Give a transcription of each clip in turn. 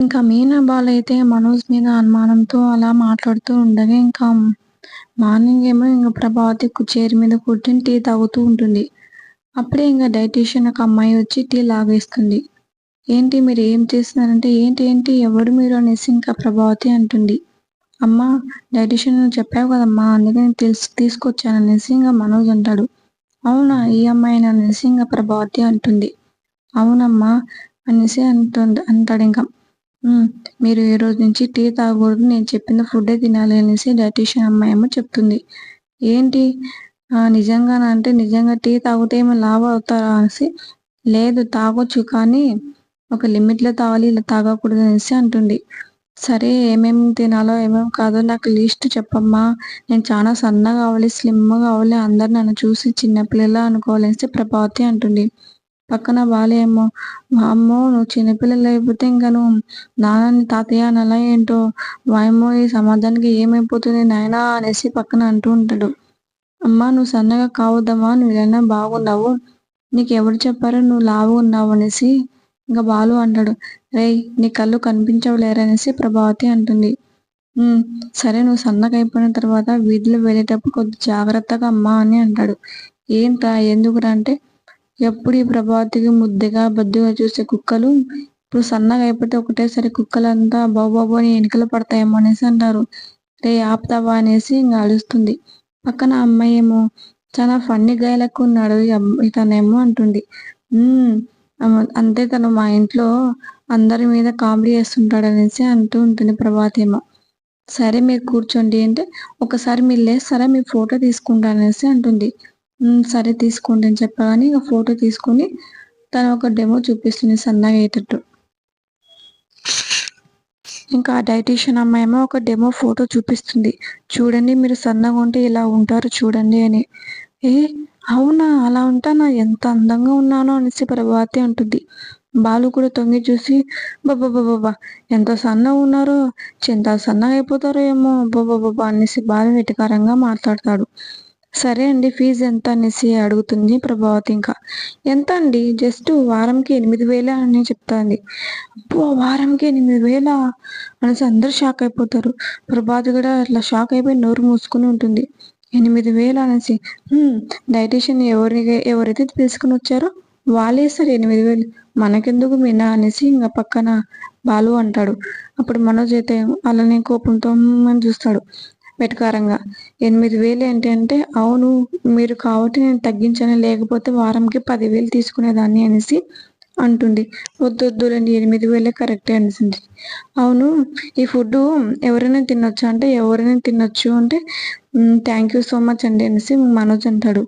ఇంకా మీనా బాలయితే మనోజ్ మీద అనుమానంతో అలా మాట్లాడుతూ ఉండగా, ఇంకా మార్నింగ్ ఏమో ఇంక ప్రభావతి చైర్ మీద కూర్చొని టీ తాగుతూ ఉంటుంది. అప్పుడే ఇంక డైటీషియన్ ఒక అమ్మాయి వచ్చి టీ లాగేస్తుంది. ఏంటి మీరు ఏం చేస్తున్నారంటే, ఏంటి ఏంటి ఎవరు మీరు అనేసి ఇంకా ప్రభావతి అంటుంది. అమ్మా, డైటీషియన్ నువ్వు చెప్పావు కదమ్మా, అందుకే నేను తీసుకొచ్చాననేసి ఇంకా మనోజ్ అంటాడు. అవునా, ఈ అమ్మాయిని అనేసి ఇంకా ప్రభావతి అంటుంది. అవునమ్మా అనేసి అంటాడింకా. మీరు ఈ రోజు నుంచి టీ తాగకూడదు, నేను చెప్పిన ఫుడ్డే తినాలి అనేసి డైటీషియన్ అమ్మాయి ఏమో చెప్తుంది. ఏంటి నిజంగానా అంటే, నిజంగా టీ తాగితే ఏమో లావు అవుతారా అనేసి, లేదు తాగొచ్చు కానీ ఒక లిమిట్లో తాగాలి, ఇలా తాగకూడదు అనేసి అంటుంది. సరే ఏమేమి తినాలో ఏమేమి కాదో నాకు లిస్ట్ చెప్పమ్మా, నేను చాలా సన్నగా అవ్వాలి, స్లిమ్గా అవ్వాలి, అందరు నన్ను చూసి చిన్నపిల్లలా అనుకోవాలనేసి ప్రభావతి అంటుంది. పక్కన బాలేమో, వామ్మో నువ్వు చిన్నపిల్లలు అయిపోతే ఇంకా నువ్వు నాన్నని తాతయ్య అనలా ఏంటో, వాయమ్మో ఈ సమాజానికి ఏమైపోతుంది నాయనా అనేసి పక్కన అంటూ ఉంటాడు. అమ్మా నువ్వు సన్నగా కావద్దమ్మా, నువ్వు ఏదైనా బాగున్నావు, నీకు ఎవరు చెప్పారో నువ్వు లావు ఉన్నావు అనేసి ఇంకా బాలు అంటాడు. రేయ్ నీ కళ్ళు కనిపించవులేరా అనేసి ప్రభావతి అంటుంది. సరే నువ్వు సన్నగా అయిపోయిన తర్వాత వీధిలో వెళ్ళేటప్పుడు కొద్ది జాగ్రత్తగా అమ్మా అని అంటాడు. ఏంట్రా ఎందుకురా అంటే, ఎప్పుడు ఈ ప్రభావతికి ముద్దగా బొద్దుగా చూసే కుక్కలు ఇప్పుడు సన్నగా అయిపోతే ఒకటేసారి కుక్కలంతా బాబోబో అని ఎన్నికలు పడతాయేమో అనేసి అంటారు. రే ఆపుతావా అనేసి ఇంకా అడుస్తుంది. పక్కన అమ్మాయి ఏమో, చాలా ఫన్నీ గాయ లెక్క ఉన్నాడు ఇతనేమో అంటుంది. అంతే తను మా ఇంట్లో అందరి మీద కామెడీ చేస్తుంటాడు అనేసి అంటూ ఉంటుంది ప్రభావతి ఏమో. సరే మీరు కూర్చోండి అంటే, ఒకసారి మీరు లేస్తారా మీ ఫోటో తీసుకుంటా అనేసి అంటుంది. సరే తీసుకోండి అని చెప్పగానే ఇక ఫోటో తీసుకొని తను ఒక డెమో చూపిస్తుంది సన్నగా అయ్యేటట్టు. ఇంకా ఆ డైటీషియన్ అమ్మాయి ఏమో ఒక డెమో ఫోటో చూపిస్తుంది. చూడండి మీరు సన్నగా ఉంటే ఇలా ఉంటారు చూడండి అని. ఏ అవునా, అలా ఉంటానా, ఎంత అందంగా ఉన్నానో అనేసి ప్రభావతి అంటుంది. బాలు కూడా తొంగి చూసి, బాబా ఎంత సన్నగా ఉన్నారో, ఎంత సన్నగా అయిపోతారో ఏమో బాబా అనేసి బాలు వెటకారంగా మాట్లాడతాడు. సరే అండి, ఫీజు ఎంత అనేసి అడుగుతుంది ప్రభావతి. ఇంకా ఎంత అండి, జస్ట్ వారంకి 8,000 అని చెప్తాంది. అబ్బో వారంకి 8,000 అనేసి అందరూ షాక్ అయిపోతారు. ప్రభావతి కూడా అట్లా షాక్ అయిపోయి నోరు మూసుకుని ఉంటుంది. 8,000 అనేసి, డైటీషియన్ ఎవరైతే తీసుకుని వచ్చారో వాళ్ళే ఇస్తారు 8,000, మనకెందుకు మీనా అనేసి ఇంకా పక్కన బాలు అంటాడు. అప్పుడు మనోజ్ అయితే అలానే కోపంతో అని చూస్తాడు వెటకారంగా. 8,000 ఏంటి అంటే, అవును మీరు కాబట్టి నేను తగ్గించాను, లేకపోతే వారంకి 10,000 తీసుకునేదాన్ని అనేసి అంటుంది. వద్దులేండి 8,000 కరెక్టే అనేసింది. అవును ఈ ఫుడ్ ఎవరైనా తినొచ్చా అంటే, ఎవరైనా తినొచ్చు అంటే, థ్యాంక్ యూ సో మచ్ అండి అనేసి మనోజ్ అంటాడు.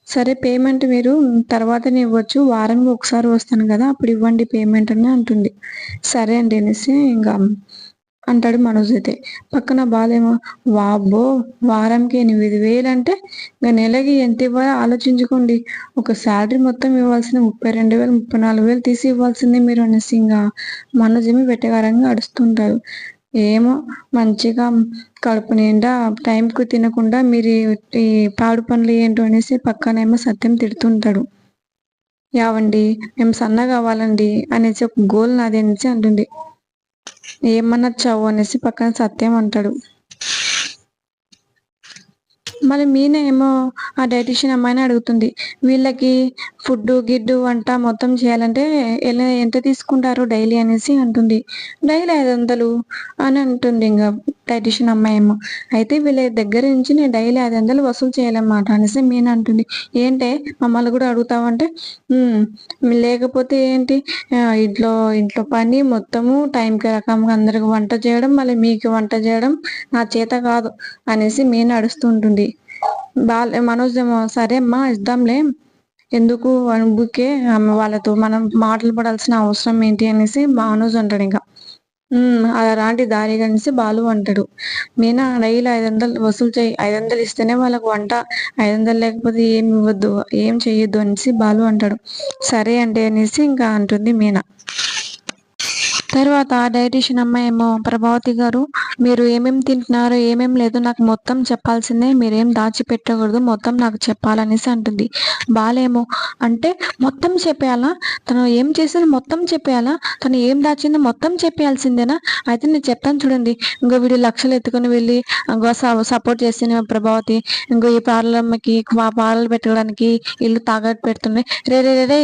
సరే పేమెంట్ మీరు తర్వాతనే ఇవ్వచ్చు, వారానికి ఒకసారి వస్తాను కదా అప్పుడు ఇవ్వండి పేమెంట్ అని అంటుంది. సరే అండి అనేసి ఇంకా అంటాడు మనోజ్ అయితే. పక్కన బాలేమో, వాబ్బో వారంకి 8,000 అంటే ఇంకా నెలకి ఎంత ఇవ్వాలో ఆలోచించుకోండి, ఒక శాలరీ మొత్తం ఇవ్వాల్సింది 32,000 34,000 తీసి ఇవ్వాల్సిందే మీరు అనేసి ఇంకా మనోజ్ ఏమో వెటకారంగా అడుస్తుంటారు. ఏమో మంచిగా కడుపు నిండా టైంకు తినకుండా మీరు ఈ పాడు పనులు ఏంటో అనేసి పక్కనేమో సత్యం తిడుతుంటాడు. యావండి మేము సన్నగా అవ్వాలండి అనేసి ఒక గోల్ నాది అనేసి అంటుంది. ఏమనొచ్చావు అనేసి పక్కన సత్యం అంటాడు. మళ్ళీ మీనా ఏమో ఆ డైటీషియన్ అమ్మాయిని అడుగుతుంది. వీళ్ళకి ఫుడ్ గిడ్డు వంట మొత్తం చేయాలంటే ఎంత తీసుకుంటారు డైలీ అనేసి అంటుంది. డైలీ 500 అని అంటుంది ఇంకా డైటీషియన్ అమ్మాయి ఏమో. అయితే వీళ్ళ దగ్గర నుంచి నేను డైలీ 500 వసూలు చేయాలన్నమాట అనేసి మీనా అంటుంది. ఏంటే మమ్మల్ని కూడా అడుగుతావంటే, లేకపోతే ఏంటి, ఇంట్లో ఇంట్లో పని మొత్తము టైంకి రకంగా అందరికి వంట చేయడం, మళ్ళీ మీకు వంట చేయడం నా చేత కాదు అనేసి మీనా అడుస్తుంటుంది. మనోజ్ ఏమో సరే అమ్మా ఇద్దాంలే, ఎందుకు బుకే వాళ్ళతో మనం మాటలు పడాల్సిన అవసరం ఏంటి అనేసి మనోజ్ అంటాడు. ఇంకా అలాంటి దారి అనేసి బాలు అంటాడు. మీనా డైలీ 500 వసూలు చేయి, 500 ఇస్తేనే వాళ్ళకు వంట, 500 లేకపోతే ఏం ఇవ్వద్దు, ఏం చెయ్యొద్దు అనేసి బాలు అంటాడు. సరే అంటే అనేసి ఇంకా అంటుంది మీనా. తర్వాత డైటీషియన్ అమ్మాయేమో, "ప్రభావతి గారు, మీరు ఏమేమి తింటున్నారో, ఏమేం లేదో నాకు మొత్తం చెప్పాల్సిందే. మీరేం దాచిపెట్టకూడదు. మొత్తం నాకు చెప్పాలనేసి అంటుంది. బాలేమో, అంటే మొత్తం చెప్పేయాలా? తను ఏం చేసిందో మొత్తం చెప్పేయాలా? తను ఏం దాచిందో మొత్తం చెప్పేయాల్సిందేనా? అయితే నేను చెప్తాను చూడండి. ఇంగో వీడు లక్షలు ఎత్తుకొని వెళ్ళి ఇంగో సపోర్ట్ చేస్తేనే ప్రభావతి, ఇంగో ఈ పార్లమ్మకి పార్లర్ పెట్టడానికి ఇల్లు తాకట్టు పెడుతుంది. రే రే రే రే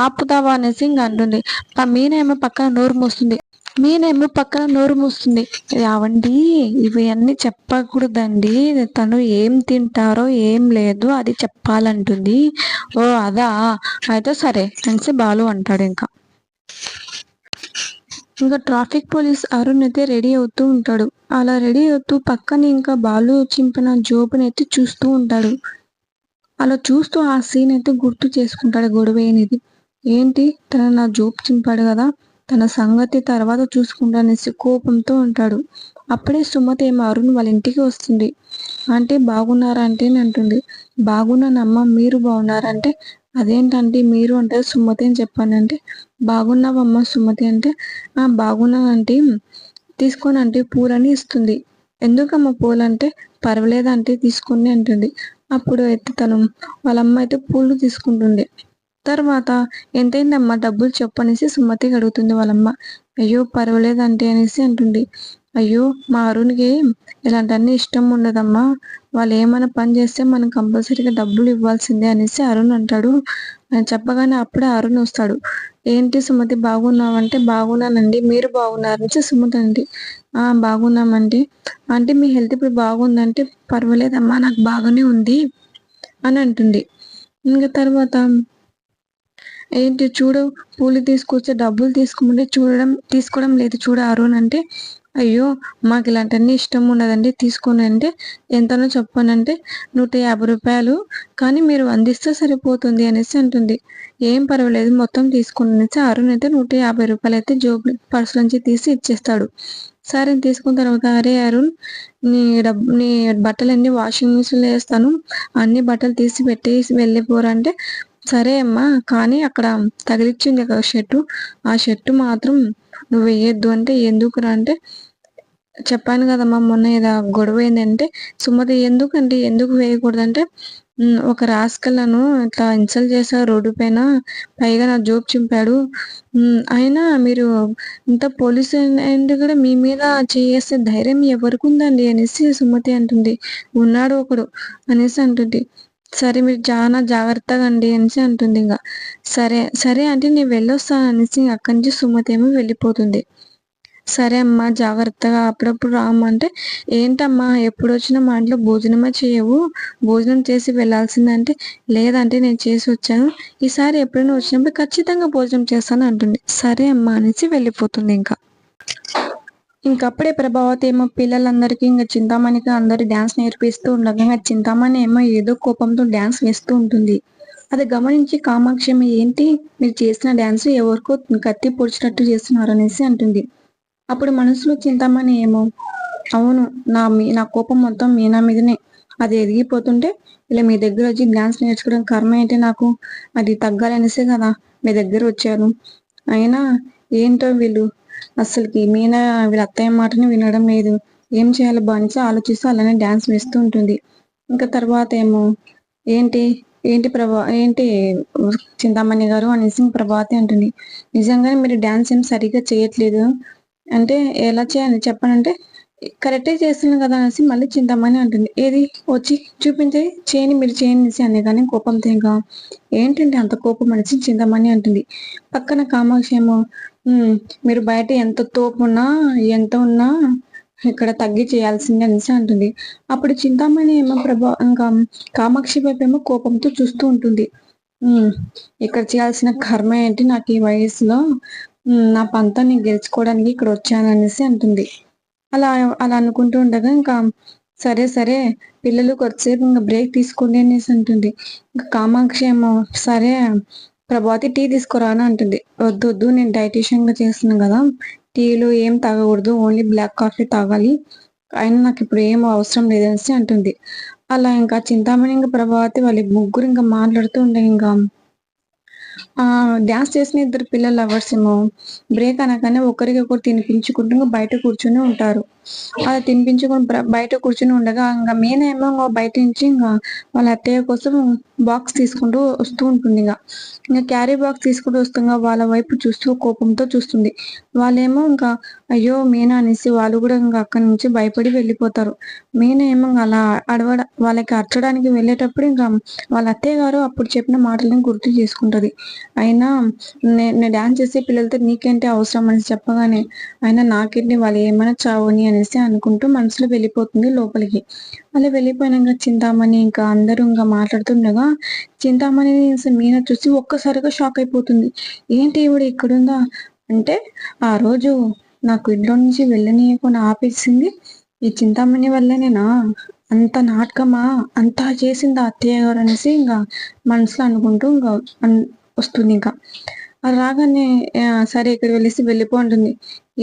ఆపుతావా అనేసి ఇంక అంటుంది. మీనేమో పక్కన నోరు మూస్తుంది. యావండి, ఇవన్నీ చెప్పకూడదండి. తను ఏం తింటారో ఏం లేదు అది చెప్పాలంటుంది. ఓ అదా, అయితే సరే అనేసి బాలు అంటాడు. ఇంకా ట్రాఫిక్ పోలీస్ అరుణ్ అయితే రెడీ అవుతూ ఉంటాడు. అలా రెడీ అవుతూ పక్కన ఇంకా బాలు చింపిన జోబునైతే చూస్తూ ఉంటాడు. అలా చూస్తూ ఆ సీన్ అయితే గుర్తు చేసుకుంటాడు గొడవ అనేది. ఏంటి, తను నా జోబు చింపాడు కదా, తన సంగతి తర్వాత చూసుకుంటానేసి కోపంతో ఉంటాడు. అప్పుడే సుమతి ఏమో అరుణ్ వాళ్ళ ఇంటికి వస్తుంది. అంటే బాగున్నారా అంటే అంటుంది. బాగున్నానమ్మా, మీరు బాగున్నారంటే, అదేంటంటే మీరు అంటే సుమతి అని చెప్పానంటే, బాగున్నావమ్మా సుమతి అంటే, బాగున్నానంటే తీసుకోని అంటే పూలని ఇస్తుంది. ఎందుకమ్మా పూలంటే, పర్వాలేదంటే తీసుకొని అంటుంది. అప్పుడు అయితే తను వాళ్ళ అమ్మ అయితే పూలు తీసుకుంటుంది. తర్వాత ఎంతైందమ్మా డబ్బులు చెప్పు అనేసి సుమతికి అడుగుతుంది వాళ్ళమ్మ. అయ్యో పర్వాలేదంటే అనేసి అంటుంది. అయ్యో మా అరుణ్‌కి ఇలాంటివన్నీ ఇష్టం ఉండదమ్మా. వాళ్ళు ఏమైనా పని చేస్తే మనం కంపల్సరీగా డబ్బులు ఇవ్వాల్సిందే అనేసి అరుణ్ అంటాడు. చెప్పగానే అప్పుడే అరుణ్ వస్తాడు. ఏంటి సుమతి బాగున్నావంటే, బాగున్నానండి. మీరు బాగున్నారా అనేసి సుమతి అంది. బాగున్నామండి. అంటే మీ హెల్త్ ఇప్పుడు బాగుందంటే, పర్వాలేదమ్మా నాకు బాగానే ఉంది అని అంటుంది. ఇంక తర్వాత ఏంటి చూడు, పూలు తీసుకొచ్చి డబ్బులు తీసుకోమంటే తీసుకోవడం లేదు చూడు అరుణ్ అంటే, అయ్యో మాకు ఇలాంటివన్నీ ఇష్టం ఉండదండి, తీసుకోను అంటే, ఎంతనో చెప్పానంటే, 150 రూపాయలు, కానీ మీరు అందిస్తే సరిపోతుంది అనేసి అంటుంది. ఏం పర్వాలేదు మొత్తం తీసుకోండి అనేసి అరుణ్ అయితే 150 రూపాయలు అయితే పర్సు నుంచి తీసి ఇచ్చేస్తాడు. సరే తీసుకున్న తర్వాత, అరే అరుణ్, నీ బట్టలన్నీ వాషింగ్ మిషన్లో వేస్తాను, అన్ని బట్టలు తీసి పెట్టేసి వెళ్ళిపోరా అంటే, సరే అమ్మా, కానీ అక్కడ తగిలిచ్చింది ఒక షర్టు, ఆ షర్టు మాత్రం నువ్వు వేయొద్దు అంటే, ఎందుకురా అంటే, చెప్పాను కదమ్మా మొన్న ఏదో గొడవ అయిందంటే, సుమతి ఎందుకంటే ఎందుకు వేయకూడదంటే, ఒక రాస్కల్ నన్ను ఇట్లా ఇన్సల్ట్ చేశాడు రోడ్డు పైన, పైగా నా జోబు చింపాడు. అయినా మీరు ఇంత పోలీసు అయింది కూడా మీ మీద చేయేసే ధైర్యం ఎవరికుందండి అనేసి సుమతి అంటుంది. ఉన్నాడు ఒకడు అనేసి అంటుంది. సరే మీరు చాలా జాగ్రత్తగా అండి అనేసి అంటుంది. ఇంకా సరే సరే అంటే నేను వెళ్ళొస్తాను అనేసి అక్కడి నుంచి సుమతి ఏమో వెళ్ళిపోతుంది. సరే అమ్మా జాగ్రత్తగా అప్పుడప్పుడు రామ్మంటే, ఏంటమ్మా ఎప్పుడొచ్చినా మా ఇంట్లో భోజనమే చేయవు, భోజనం చేసి వెళ్ళాల్సిందంటే, లేదంటే నేను చేసి వచ్చాను, ఈసారి ఎప్పుడైనా వచ్చినప్పుడు ఖచ్చితంగా భోజనం చేస్తాను అంటుంది. సరే అమ్మా అనేసి వెళ్ళిపోతుంది. ఇంకప్పుడే ప్రభావతి ఏమో పిల్లలందరికీ ఇంకా చింతామణికి అందరూ డ్యాన్స్ నేర్పిస్తూ ఉండగా, ఇంకా చింతామణి ఏమో ఏదో కోపంతో డ్యాన్స్ వేస్తూ ఉంటుంది. అది గమనించి కామాక్షి ఏమో, ఏంటి మీరు చేసిన డ్యాన్స్ ఎవరికో కత్తి పొడిచినట్టు చేస్తున్నారు అనేసి అంటుంది. అప్పుడు మనసులో చింతామణి ఏమో, అవును, నా కోపం మొత్తం మీనా మీదనే, అది ఎదిగిపోతుంటే ఇలా మీ దగ్గర వచ్చి డాన్స్ నేర్చుకోవడం కర్మ ఏంటి నాకు, అది తగ్గాలనేసే కదా మీ దగ్గర వచ్చాను. అయినా ఏంటో వీళ్ళు అస్సలకి మీనా వీళ్ళ అత్తయ్య మాటని వినడం లేదు, ఏం చేయాలో బానిస ఆలోచిస్తూ అలానే డాన్స్ వేస్తూ ఉంటుంది. ఇంకా తర్వాత ఏమో, ఏంటి ఏంటి చింతామణి గారు అనేసి ప్రభావతి అంటుంది. నిజంగానే మీరు డాన్స్ ఏం సరిగ్గా చేయట్లేదు అంటే, ఎలా చేయాలి చెప్పనంటే, కరెక్టే చేస్తున్నాను కదా అనేసి మళ్ళీ చింతామణి అంటుంది. ఏది వచ్చి చూపించే చేయని, మీరు చేయనిసి అనే కానీ కోపంతో, ఇంకా ఏంటంటే అంత కోపం అనేసి చింతామణి అంటుంది. పక్కన కామాక్షి ఏమో, మీరు బయట ఎంత తోపున్నా ఎంత ఉన్నా ఇక్కడ తగ్గి చేయాల్సిందే అనేసి అంటుంది. అప్పుడు చింతామణి ఏమో ఇంకా కామాక్షి వైపు ఏమో కోపంతో చూస్తూ ఉంటుంది. ఇక్కడ చేయాల్సిన కర్మ ఏంటి, నాకు ఈ వయసులో నా పంతాన్ని గెలుచుకోవడానికి ఇక్కడ వచ్చాను అనేసి అంటుంది. అలా అలా అనుకుంటూ ఉండగా, ఇంకా సరే సరే పిల్లలు కొద్దిసేపు ఇంకా బ్రేక్ తీసుకోండి అనేసి అంటుంది. ఇంకా కామాక్షి ఏమో, సరే ప్రభావతి టీ తీసుకురా అని అంటుంది. వద్దు నేను డైటీషియన్ గా చేస్తున్నాను కదా, టీలు ఏం తాగకూడదు, ఓన్లీ బ్లాక్ కాఫీ తాగాలి, అయినా నాకు ఇప్పుడు ఏం అవసరం లేదనేసి అంటుంది. అలా ఇంకా చింతామణి ఇంకా ప్రభావతి వాళ్ళ ముగ్గురు ఇంకా మాట్లాడుతూ ఉండే, ఇంకా డాన్స్ చేసిన ఇద్దరు పిల్లలు లవర్స్ ఏమో బ్రేక్ అనగానే ఒకరికొకరు తినిపించుకుంటూ ఇంక బయట కూర్చొని ఉంటారు. అలా తినిపించుకొని బయట కూర్చొని ఉండగా ఇంక మీనా ఏమో బయట నుంచి వాళ్ళ అత్తయ్య కోసం బాక్స్ తీసుకుంటూ వస్తూ ఉంటుంది. ఇంక క్యారీ బాక్స్ తీసుకుంటూ వస్తుండగా వాళ్ళ వైపు చూస్తూ కోపంతో చూస్తుంది. వాళ్ళేమో ఇంకా అయ్యో మీనా అనేసి వాళ్ళు కూడా ఇంకా అక్కడి నుంచి భయపడి వెళ్ళిపోతారు. మీనా ఏమో అలా వాళ్ళకి అరచడానికి వెళ్ళేటప్పుడు ఇంకా వాళ్ళ అత్తయ్య గారు అప్పుడు చెప్పిన మాటలను గుర్తు చేసుకుంటది. అయినా నేను డాన్స్ చేసే పిల్లలతో నీకేంటి అవసరం అనేసి చెప్పగానే, అయినా నాకేంటి వాళ్ళు ఏమైనా చావని అనేసి అనుకుంటూ మనసులో వెళ్ళిపోతుంది లోపలికి. అలా వెళ్ళిపోయినాక చింతామణి ఇంకా అందరూ ఇంకా మాట్లాడుతుండగా చింతామణి మీనా చూసి ఒక్కసారిగా షాక్ అయిపోతుంది. ఏంటి ఈవిడ ఇక్కడుందా అంటే, ఆ రోజు నాకు ఇంట్లో నుంచి వెళ్ళనీయకుండా ఆపేసింది ఈ చింతామణి వల్లనేనా? అంత నాటకమా? అంతా చేసిందా అత్తయ్య గారు అనేసి ఇంకా మనసులో అనుకుంటూ ఇంకా వస్తుంది ఇంకా. అది రాగానే సరే ఇక్కడ వెళ్ళిపో అంటుంది.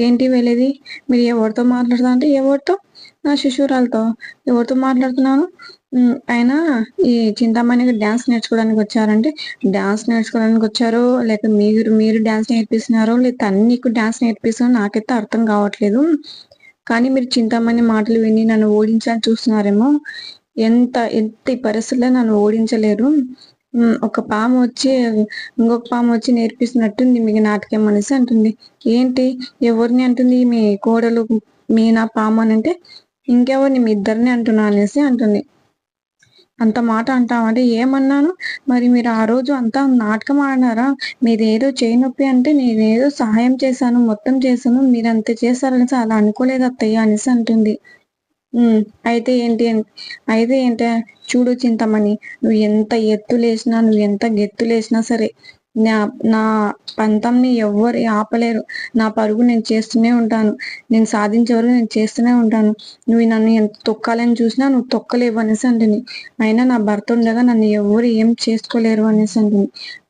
ఏంటి వెళ్ళేది? మీరు ఎవరితో మాట్లాడతా అంటే ఎవరితో? నా శిష్యురాలతో. ఎవరితో మాట్లాడుతున్నాను? అయినా ఈ చింతామణికి డాన్స్ నేర్చుకోవడానికి వచ్చారంటే, డాన్స్ నేర్చుకోవడానికి వచ్చారో లేక మీరు డాన్స్ నేర్పిస్తున్నారో లేక తను నీకు డాన్స్ నేర్పిస్తున్నారో నాకైతే అర్థం కావట్లేదు. కానీ మీరు చింతామణి మాటలు విని నన్ను ఓడించాలని చూస్తున్నారేమో. ఎట్టి పరిస్థితుల్లో నన్ను ఓడించలేరు. ఒక పాము వచ్చి ఇంకొక పాము వచ్చి నేర్పిస్తున్నట్టుంది మీకు నాటకం అనేసి అంటుంది. ఏంటి ఎవరిని అంటుంది? మీ కోడలు మీనా పాము అని అంటే, ఇంకెవరిని మీ ఇద్దరిని అంటున్నా అనేసి అంటుంది. అంత మాట అంటావంటే ఏమన్నాను? మరి మీరు ఆ రోజు అంతా నాటకం ఆడినారా? మీరేదో చేయి నొప్పి అంటే నేనేదో సహాయం చేశాను, మొత్తం చేశాను. మీరంత చేశారనేసి అలా అనుకోలేదు అత్తయ్య అనేసి అంటుంది. అయితే ఏంటి అయితే ఏంటే చూడు చింతమణి, నువ్వు ఎంత ఎత్తులేసినా, నువ్వు ఎంత గెత్తులేసినా సరే నా నా పంతంని ఎవ్వరు ఆపలేరు. నా పరుగు నేను చేస్తూనే ఉంటాను. నేను సాధించే వరకు నేను చేస్తూనే ఉంటాను. నువ్వు నన్ను ఎంత తొక్కాలని చూసినా నువ్వు తొక్కలేవు అనేసి అంటుంది. అయినా నా భర్త ఉండగా నన్ను ఎవ్వరు ఏం చేసుకోలేరు అనేసి అంటుంది.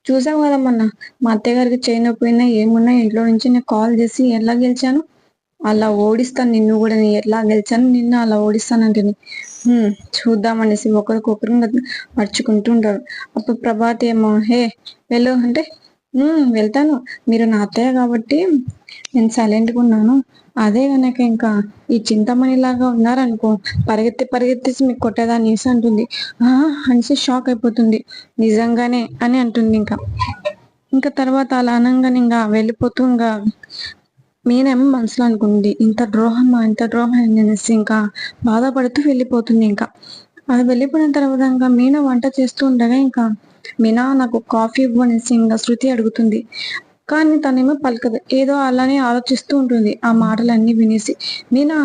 చూసావు కదా మొన్న మా అత్తయ్య గారికి చేయకపోయినా ఏమున్నా ఇంట్లో నుంచి నేను కాల్ చేసి ఎలా గెలిచాను, అలా ఓడిస్తాను నిన్ను కూడా. నేను ఎట్లా గెలిచాను నిన్ను అలా ఓడిస్తానంటుంది. చూద్దామనేసి ఒకరికొకరు మర్చుకుంటూ ఉంటారు. అప్పుడు ప్రభాతి ఏమో హే వెళ్ళు అంటే, వెళ్తాను. మీరు నా అత్తయ్య కాబట్టి నేను సైలెంట్గా ఉన్నాను. అదే కనుక ఇంకా ఈ చింతమణి లాగా ఉన్నారనుకో పరిగెత్తేసి మీకు కొట్టేదాన్ని అంటుంది. అనేసి షాక్ అయిపోతుంది. నిజంగానే అని అంటుంది. ఇంకా తర్వాత అలా అనంగానే ఇంకా వెళ్ళిపోతూ ఇంకా మీనేమో మనసులో అనుకుంది ఇంత ద్రోహం అనేసి ఇంకా బాధపడుతూ వెళ్ళిపోతుంది. ఇంకా అది వెళ్ళిపోయిన తర్వాత ఇంకా మీనా వంట చేస్తూ ఉండగా ఇంకా మీనా నాకు కాఫీ ఇవ్వనేసి ఇంకా శృతి అడుగుతుంది. కానీ తనేమో పలకదు. ఏదో అలానే ఆలోచిస్తూ ఉంటుంది ఆ మాటలన్నీ వినేసి. మీనా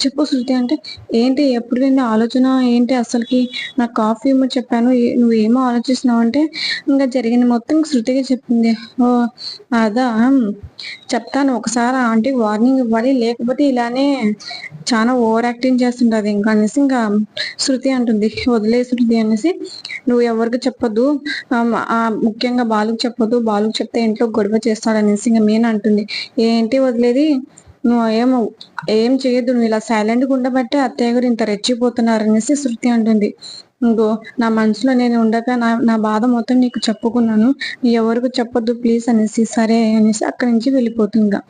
చెప్పు శృతి అంటే, ఏంటి ఎప్పుడు విన్న ఆలోచన ఏంటి అసలుకి? నాకు కాఫీ ఏమో చెప్పాను నువ్వేమో ఆలోచిస్తున్నావు అంటే ఇంకా జరిగింది మొత్తం శృతిగా చెప్పింది. ఓ అదా చెప్తాను, ఒకసారి ఆంటీ వార్నింగ్ ఇవ్వాలి లేకపోతే ఇలానే చాలా ఓవర్ యాక్టింగ్ చేస్తుంటది ఇంకా అనేసి ఇంకా శృతి అంటుంది. వదిలే శృతి అనేసి, నువ్వు ఎవరికి చెప్పొద్దు, ముఖ్యంగా బాలుకు చెప్పొద్దు, బాలుకు చెప్తే ఇంట్లో గొడవ చేస్తాడనేసి ఇంకా మీనా అంటుంది. ఏంటి వదిలేది? నువ్వు ఏం చేయొద్దు, నువ్వు ఇలా సైలెంట్గా ఉండబట్టే అత్తయ్య గారు ఇంత రెచ్చిపోతున్నారు అనేసి శృతి అంటుంది. ఇంకో నా మనసులో నేను ఉండగా నా బాధ మొత్తం నీకు చెప్పుకున్నాను, ఎవరికి చెప్పొద్దు ప్లీజ్ అనేసి. సరే అనేసి అక్కడి నుంచి వెళ్ళిపోతుందిగా.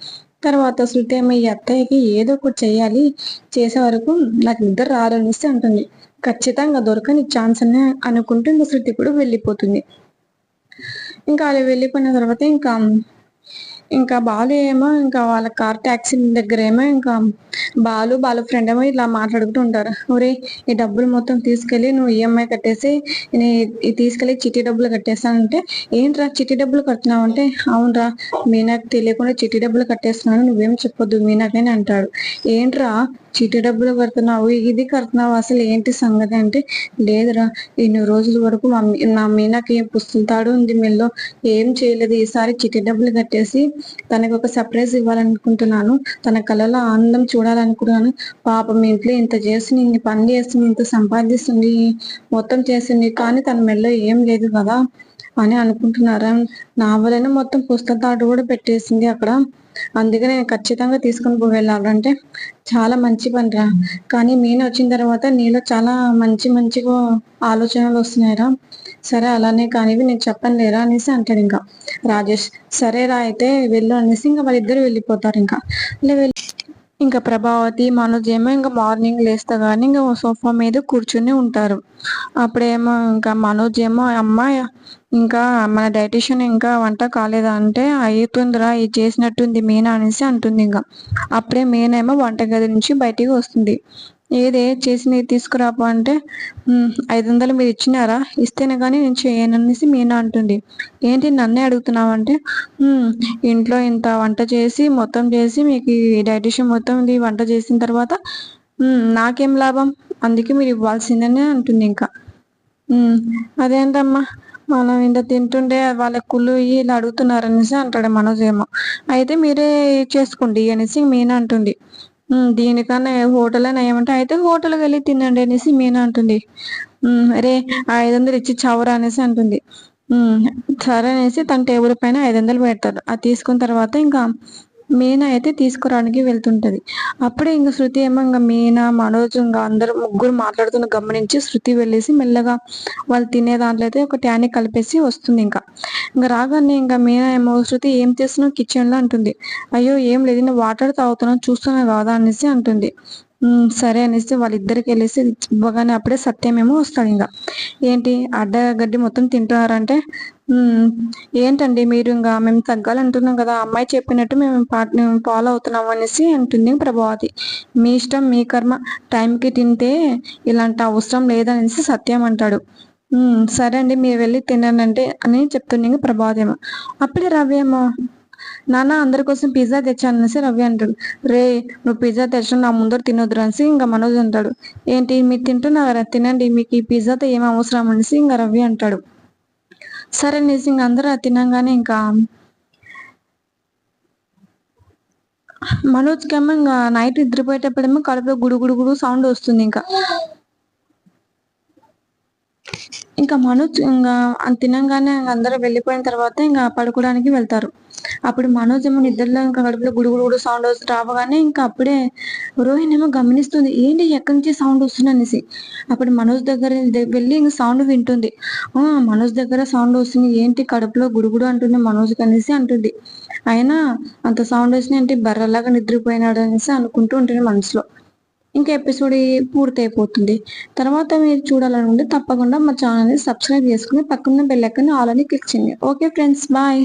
తర్వాత శృతి ఏమో ఈ అత్తయ్యకి ఏదో ఒకటి చెయ్యాలి, చేసే వరకు నాకు నిద్ర రాదు అనేసి అంటుంది. ఖచ్చితంగా దొరకని ఛాన్స్ అని అనుకుంటూ ఇంకా శృతి కూడా వెళ్ళిపోతుంది. ఇంకా అలా వెళ్ళిపోయిన తర్వాత ఇంకా బాలు ఏమో ఇంకా వాళ్ళ కార్ టాక్సీ దగ్గర ఏమో ఇంకా బాలు ఫ్రెండ్ ఏమో ఇలా మాట్లాడుకుంటూ ఉంటారు. ఒరే ఈ డబ్బులు మొత్తం తీసుకెళ్ళి నువ్వు ఈఎంఐ కట్టేసి తీసుకెళ్ళి చిట్టి డబ్బులు కట్టేస్తానంటే, ఏంట్రా చిట్టి డబ్బులు కడుతున్నావు అంటే, అవునరా మీనాకు తెలియకుండా చిట్టి డబ్బులు కట్టేస్తున్నాను, నువ్వేం చెప్పొద్దు మీనాకని అంటాడు. ఏంట్రా చిట్టి డబ్బులు కడుతున్నావు, ఇది కడుతున్నావు, అసలు ఏంటి సంగతి అంటే, లేదురా ఇన్ని రోజుల వరకు నా మీనాకి పుస్తకాడు ఉంది మెల్లో, ఏం చేయలేదు, ఈసారి చిట్టి డబ్బులు కట్టేసి తనకు ఒక సర్ప్రైజ్ ఇవ్వాలనుకుంటున్నాను, తన కళలో ఆనందం చూడాలనుకుంటున్నాను. పాపం ఇంట్లో ఇంత చేస్తుంది, ఇన్ని పని చేస్తుంది, ఇంత సంపాదిస్తుంది, మొత్తం చేస్తుంది, కానీ తన మెల్లో ఏం లేదు కదా అని అనుకుంటున్నారా? నా వలన మొత్తం పుస్తకాడు కూడా పెట్టేసింది అక్కడ. అందుకే నేను ఖచ్చితంగా తీసుకొని వెళ్ళాలంటే చాలా మంచి పనిరా. కానీ మీనా వచ్చిన తర్వాత నీలో చాలా మంచి మంచిగా ఆలోచనలు వస్తున్నాయిరా. సరే అలానే కానివి నేను చెప్పను లేరా అనేసి అంటాడు ఇంకా రాజేష్. సరేరా అయితే వెళ్ళు అనేసి ఇంకా వాళ్ళిద్దరు వెళ్ళిపోతారు ఇంకా. ఇంకా ప్రభావతి మనోజ్ ఏమో ఇంకా మార్నింగ్ లేస్తగానే ఇంకా సోఫా మీద కూర్చుని ఉంటారు. అప్పుడేమో ఇంకా మనోజ్ ఏమో అమ్మాయి ఇంకా మన డైటిషియన్ ఇంకా వంట కాలేదా అంటే అవుతుందిరా ఇది చేసినట్టుంది మీనా అనేసి అంటుంది. ఇంకా అప్పుడే మీనా ఏమో వంటగది నుంచి బయటికి వస్తుంది. ఏదే చేసి తీసుకురాపో అంటే 500 మీరు ఇచ్చినారా, ఇస్తేనే కానీ నేను చేయను అనేసి మీనా అంటుంది. ఏంటి నన్నే అడుగుతున్నావు అంటే ఇంట్లో ఇంత వంట చేసి మొత్తం చేసి మీకు ఈ డైటిషియన్ మొత్తం ఇది వంట చేసిన తర్వాత నాకేం లాభం, అందుకే మీరు ఇవ్వాల్సిందని అంటుంది. ఇంకా అదేంటమ్మా మనం ఇంత తింటుండే వాళ్ళకి కుళ్ళు ఇలా అడుగుతున్నారు అనేసి అంటాడు మనోజ్ ఏమో. అయితే మీరే చేసుకోండి అనేసి మీనా అంటుంది. దీనికన్నా హోటల్ అని ఏమంటే అయితే హోటల్కి వెళ్ళి తినండి అనేసి మీనా అంటుంది. అరే 500 ఇచ్చి చావరా అనేసి అంటుంది. సరే అనేసి తన టేబుల్ పైన 500 పెడతారు. అది తీసుకున్న తర్వాత ఇంకా మీనా అయితే తీసుకురావడానికి వెళ్తుంటది. అప్పుడే ఇంకా శృతి ఏమో ఇంకా మీనా మనోజ్ ఇంకా అందరూ ముగ్గురు మాట్లాడుతున్న గమనించి శృతి వెళ్ళేసి మెల్లగా వాళ్ళు తినే దాంట్లో అయితే ఒక ట్యానీ కలిపేసి వస్తుంది. ఇంకా రాగానే ఇంకా మీనా ఏమో శృతి ఏం చేస్తున్నావు కిచెన్ లో అంటుంది. అయ్యో ఏం లేదు నేను వాటర్ తాగుతున్నాను చూస్తున్నా కాదా అనేసి అంటుంది. సరే అనేసి వాళ్ళిద్దరికి వెళ్ళేసి ఇవ్వగానే అప్పుడే సత్యం ఏమో వస్తాడు. ఇంకా ఏంటి అడ్డగడ్డి మొత్తం తింటున్నారంటే ఏంటండి మీరు ఇంకా మేము తగ్గాలంటున్నాం కదా, అమ్మాయి చెప్పినట్టు మేము ఫాలో అవుతున్నాం అనేసి అంటుంది ప్రభావతి. మీ ఇష్టం మీ కర్మ, టైంకి తింటే ఇలాంటి అవసరం లేదనేసి సత్యం అంటాడు. సరే అండి మీరు వెళ్ళి తినండి అని చెప్తుంది ఇంకా ప్రభావతి ఏమో. అప్పుడే రవి ఏమో నాన్న అందరి కోసం పిజ్జా తెచ్చాను అనేసి రవి అంటాడు. రే నువ్వు పిజ్జా తెచ్చిన నా ముందర తినొద్దు అనేసి ఇంకా మనోజ్ అంటాడు. ఏంటి మీరు తింటున్నారా, తినండి మీకు ఈ పిజ్జాతో ఏం అవసరం అనేసి ఇంకా రవి అంటాడు. సరే అనేసి ఇంక అందరూ తినంగానే ఇంకా మనోజ్కి ఏమో ఇంకా నైట్ నిద్రపోయేటప్పుడేమో కడుపులో గుడుగుడు సౌండ్ వస్తుంది. ఇంకా మనోజ్ ఇంకా తినంగానే అందరూ వెళ్ళిపోయిన తర్వాత ఇంకా పడుకోవడానికి వెళ్తారు. అప్పుడు మనోజ్ ఏమో నిద్రలో ఇంకా కడుపులో గుడుగుడు సౌండ్ రావగానే ఇంకా అప్పుడే రోహిణి ఏమో గమనిస్తుంది ఏంటి ఎక్కడి నుంచి సౌండ్ వస్తుంది అనేసి. అప్పుడు మనోజ్ దగ్గర వెళ్ళి ఇంక సౌండ్ వింటుంది. మనోజ్ దగ్గర సౌండ్ వస్తుంది, ఏంటి కడుపులో గుడుగుడు అంటుంది మనోజ్ అనేసి అంటుంది. అయినా అంత సౌండ్ వచ్చిన ఏంటి బర్రలాగా నిద్రపోయినాడు అనేసి అనుకుంటూ ఉంటుంది మనసులో. ఇంకా ఎపిసోడ్ పూర్తయిపోతుంది. తర్వాత మీరు చూడాలనుకుంటే తప్పకుండా మా ఛానల్ని సబ్స్క్రైబ్ చేసుకుని పక్కన బెల్ ఐకాన్ ఆల్ అని క్లిక్ చేయండి. Okay friends, bye.